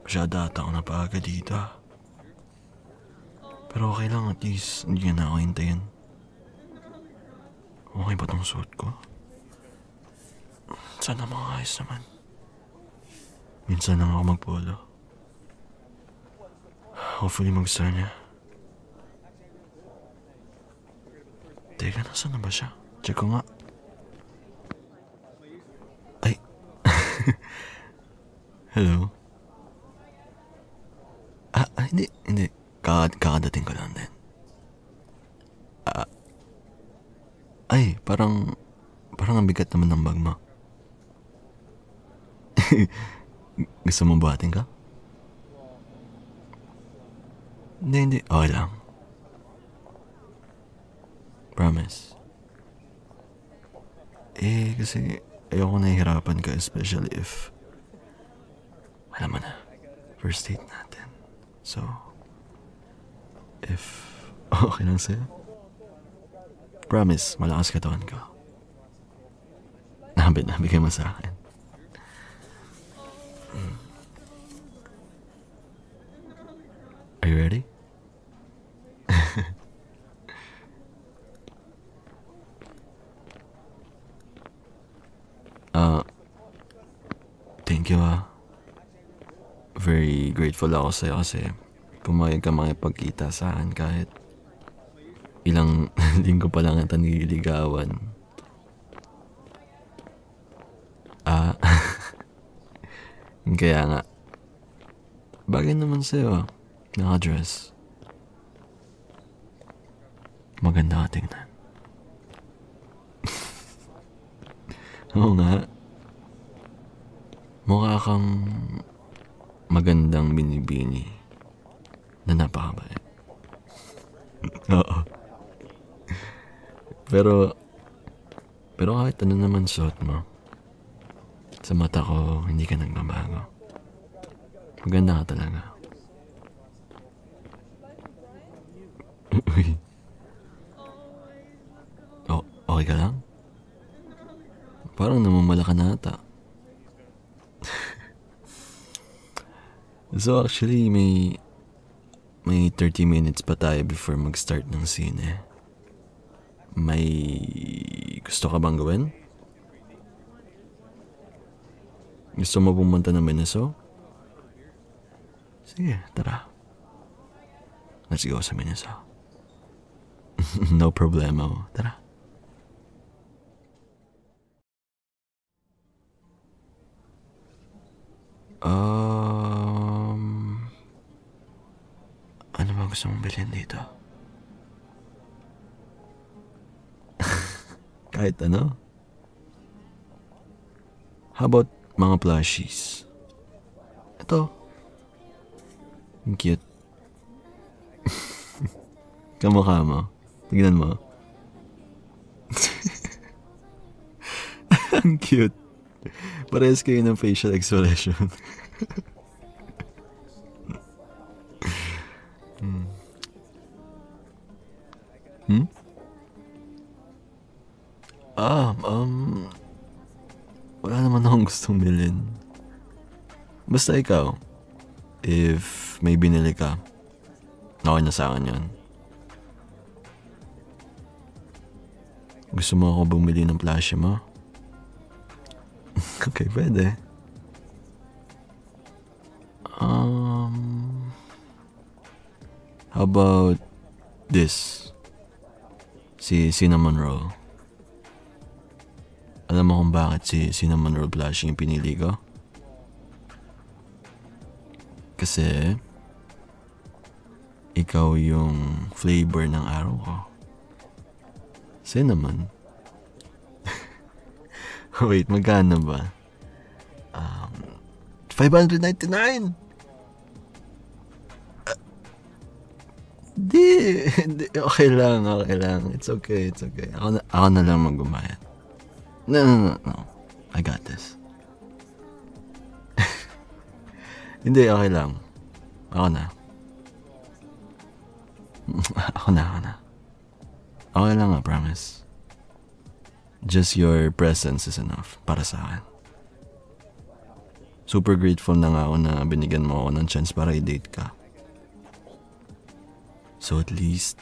Masyada ata ako napaga dito. Pero okay lang, at least hindi na ako hintayin. Okay ba tong suot ko? Sana mga ayos naman. Minsan lang ako magpolo. Hopefully magustuhan niya. Teka, nasaan na ba siya? Check ko nga. Ay. Hello? Hindi. Kakadating ko lang din. Ay, parang ang bigat naman ng bag mo. Gusto mo buhatin ka? Hindi. Okay lang. Promise. Kasi ayoko nahihirapan ka, especially if alam mo na, first date natin. So, if okay lang sa'yo, promise, malakas katawan ko. Nabigay mo sa akin. Are you ready? Thank you Very grateful ako sa'yo kasi pumayag ka makipagkita sa akin kahit ilang linggo pa lang kita nililigawan. Kaya nga, bagay naman sa'yo naka-dress. Maganda ka tingnan. Oo nga. Mukha kang magandang binibini na napakabait. Oo. Pero kahit ano naman suot mo, sa mata ko, hindi ka nagbabago. Maganda ka talaga. Uy. Okay ka lang? Parang namamala ka na ata. So actually, may 30 minutes pa tayo before mag-start ng scene. May gusto ka bang gawin? Gusto mo pumunta ng Miniso? Sige, tara. Let's go sa Miniso. No problemo. Tara. Ano ba gusto mong bilhin dito? Kahit ano? How about mga plushies? Ito. Ang cute. Kamukha mo. Tignan mo. Ang cute. Parehas kayo ng facial expression. Wala naman akong gustong bilhin. Basta ikaw, if may binili ka, okay na sa akin yun. Gusto mo ako bumili ng plushie mo? Okay, pwede. How about this? Si cinnamon roll. Alam mo kung bakit si cinnamon roll plushie yung pinili ko? Kasi ikaw yung flavor ng araw ko. Cinnamon. Wait, magkano ba? 599! Hindi. Okay lang. It's okay. Ako na lang magbumayad. No. I got this. Hindi, okay lang. Ako na. Ako na. Okay lang, I promise. Just your presence is enough para sa akin. super grateful na nga ako na binigyan mo ako ng chance para i-date ka. So at least,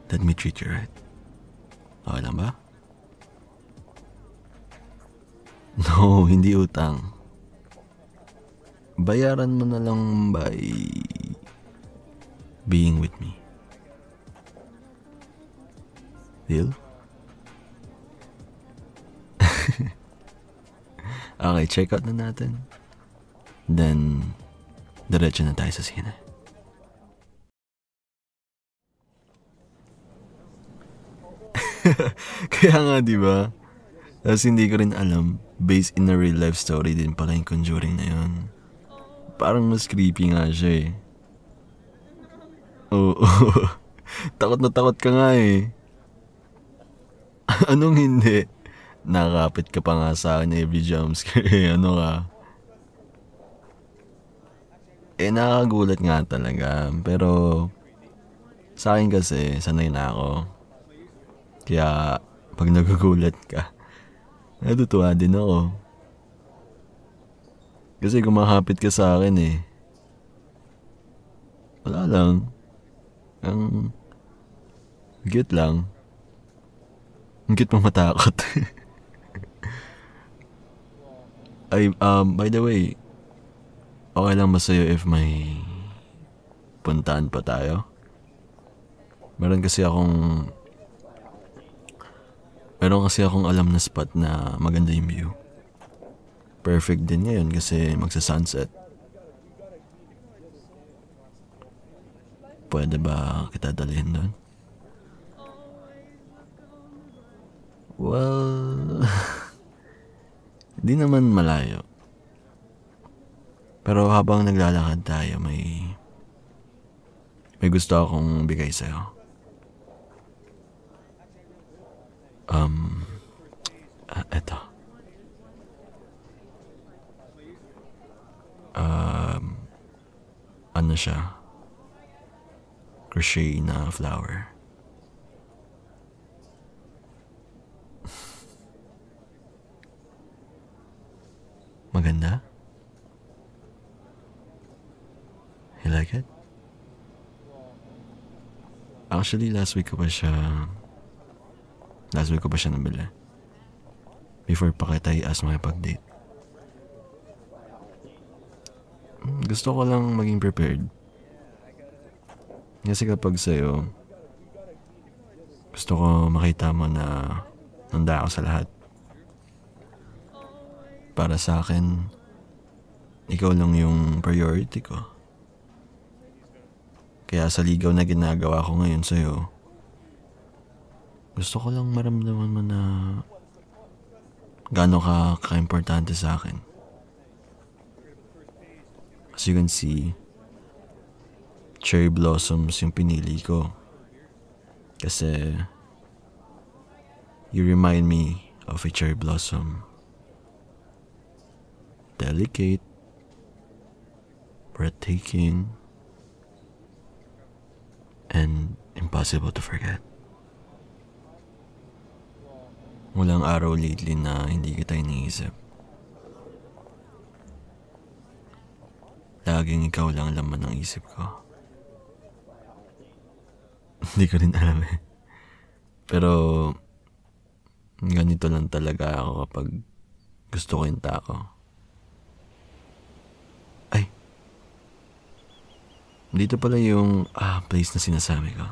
let me treat you right. Okay lang ba? No, hindi utang. Bayaran mo na lang by being with me. Deal? Okay, check out na natin. Then, diretso na tayo sa sine. Kaya nga, di ba? Tapos hindi ko rin alam, based in a real life story din pala yung Conjuring na yun. Parang mas creepy nga siya eh. Oo. Takot na takot ka nga eh. Anong hindi? Nakakapit ka pa nga sa akin every jumpscare eh. Ano ka? Nakakagulat nga talaga. Pero sa akin kasi, sanay na ako. Kaya pag nagugulat ka, natutuwa din ako. Kasi kumahapit ka sa akin eh. Wala lang. Ang cute lang. Ang cute mong matakot. Ay, by the way, okay lang ba sa'yo if may puntaan pa tayo? Meron kasi akong alam na spot na maganda yung view. Perfect din ngayon kasi magsa-sunset. Pwede ba kita dalhin doon? Well, di naman malayo. Pero habang naglalakad tayo, may gusto akong bigay sa'yo. Eto. Ano siya? Crochet na flower. Maganda? You like it? Actually, last week ko pa siya nabili. Before pa kita i-ask makipag-date. Gusto ko lang maging prepared. Kasi kapag sa'yo, gusto ko makita mo na handa ako sa lahat. Para sa akin, ikaw lang yung priority ko. Kaya sa ligaw na ginagawa ko ngayon sa'yo, gusto ko lang maramdaman mo na gaano ka-importante sa akin. As you can see, cherry blossoms yung pinili ko. Kasi you remind me of a cherry blossom. Delicate, breathtaking, and impossible to forget. Walang araw lately na hindi kita iniisip. Laging ikaw lang laman ng isip ko. Hindi ko rin alam eh. Pero ganito lang talaga ako kapag gusto ko yung tao. Ay, dito pala yung place na sinasabi ko.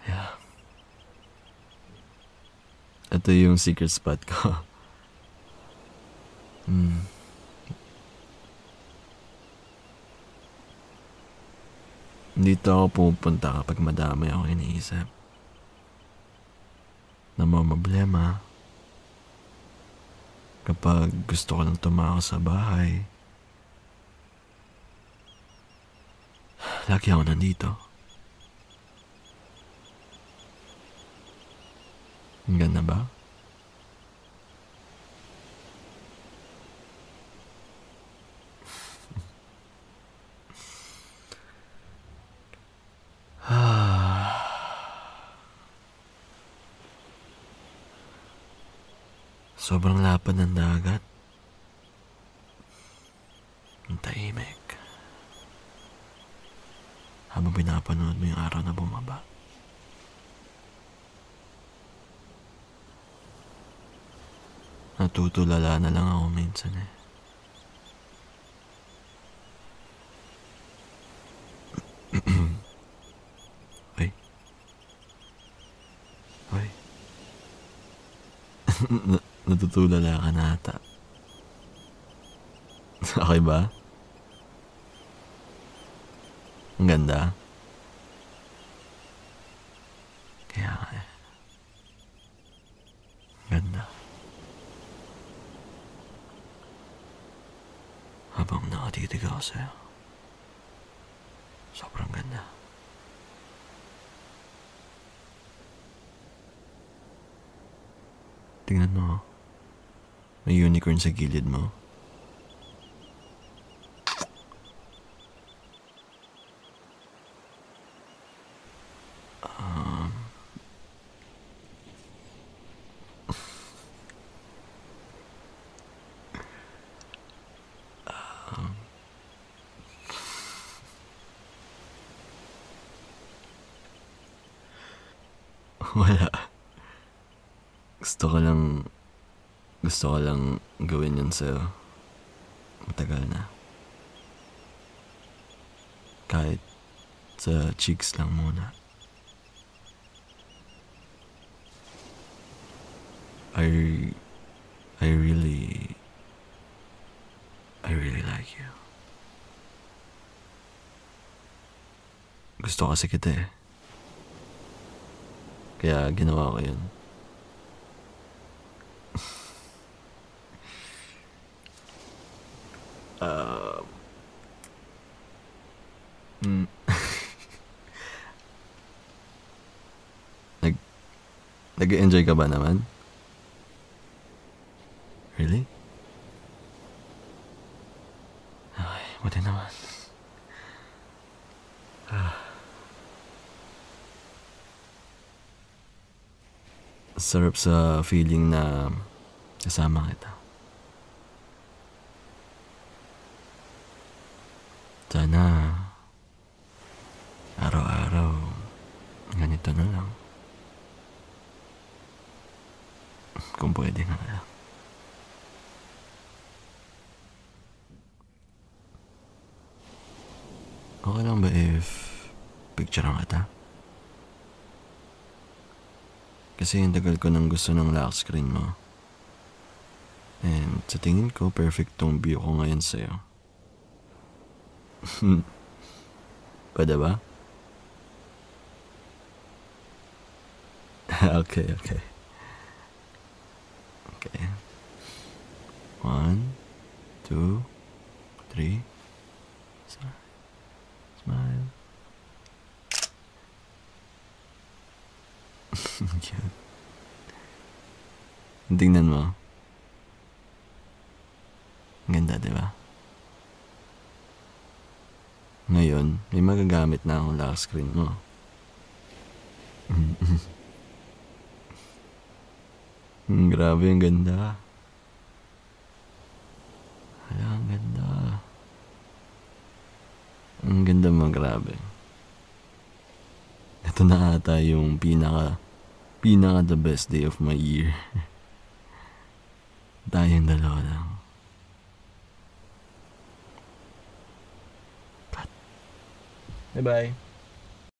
Yeah. Ito yung secret spot ko. Dito ako pupunta kapag madami ako iniisip. Namamblema. Kapag gusto ko lang tumakas sa bahay. Lagi ako nandito. Ang ganda ba? Sobrang lapad ng dagat. Ang tahimik. Habang pinapanood mo yung araw na bumaba. Natutulala na lang ako minsan eh. Uy. Uy. Natutulala ka na ata. Okay ba? Ang ganda. Kaya nga eh. Ganda. Habang nakatitig ako sa'yo. Sobrang ganda. Tingnan mo. May unicorn sa gilid mo. Wala. Gusto ko lang gawin yun sa'yo. Matagal na. Kahit sa cheeks lang muna. I really like you. Gusto kasi kita eh. Kaya ginawa ko yun. Nag-enjoy ka ba naman? Really? Ay, buti naman. Sarap sa feeling na kasama kita. Sana araw-araw ganito na lang. Kung pwede nga lang. Okay lang ba if picturean kita? Kasi yung tagal ko nang gusto ng lock screen mo. And sa tingin ko, perfect tong view ko ngayon sa'yo. Pwede ba? Okay. Okay. 1, 2, 3. Smile. Cute. Tingnan mo. Ang ganda, di ba? Ngayon, may magagamit na akong lock screen mo. Grabe, ang ganda. Hala, ang ganda. Ang ganda mo, grabe. Ito na ata yung pinaka the best day of my year. Tayong dalawa lang. Cut. Bye-bye.